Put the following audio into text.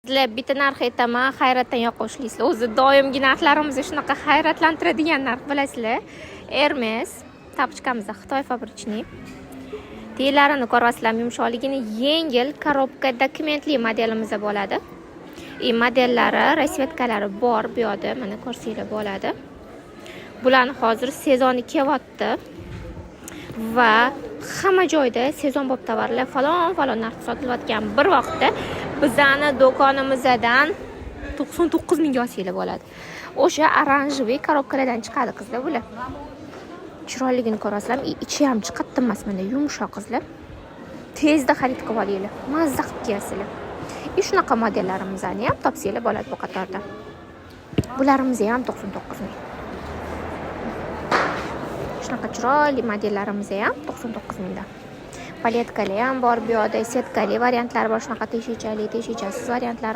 Sizlar bitta narx aytaman, hayratdan yoqishliysizlar. O'zi doimgi narxlarimizni shunaqa hayratlantiradigan narx bilasizlar. Hermes tapchkamizda Xitoy fabrichniy. Telarini ko'rasizlarmi, yumshoqligini yengil korobka dokumentli modelimizda bo'ladi. Modellari, rasvetkalari bor bu yerda, mana ko'rsanglar bo'ladi. Bularni hozir sezoni kelyapti va hamma joyda sezon bo'p tovarlar falon narx sotilayotgan bir vaqtda bizani do'konimizdan 99 mingga olsanglar bo'ladi. O'sha oranjiviy korobkalardan chiqadi qizlar bular. Chiroyligini ko'rasizlarmi? Ichi ham chiqatdi emas, mana yumshoq qizlar. Tezda xarid qilib olinglar. Mazza qilib kiyasizlar. Shunaqa modellarimizni ham topsanglar bo'ladi bu qatorda. Bularimiz ham 99 ming. Shunaqa chiroyli modellarimiz ham 99 mingdan. Paletkali ham bor bu yerda, setkali variantlar bor, shunaqa teshikchali, teshikchasiz variantlar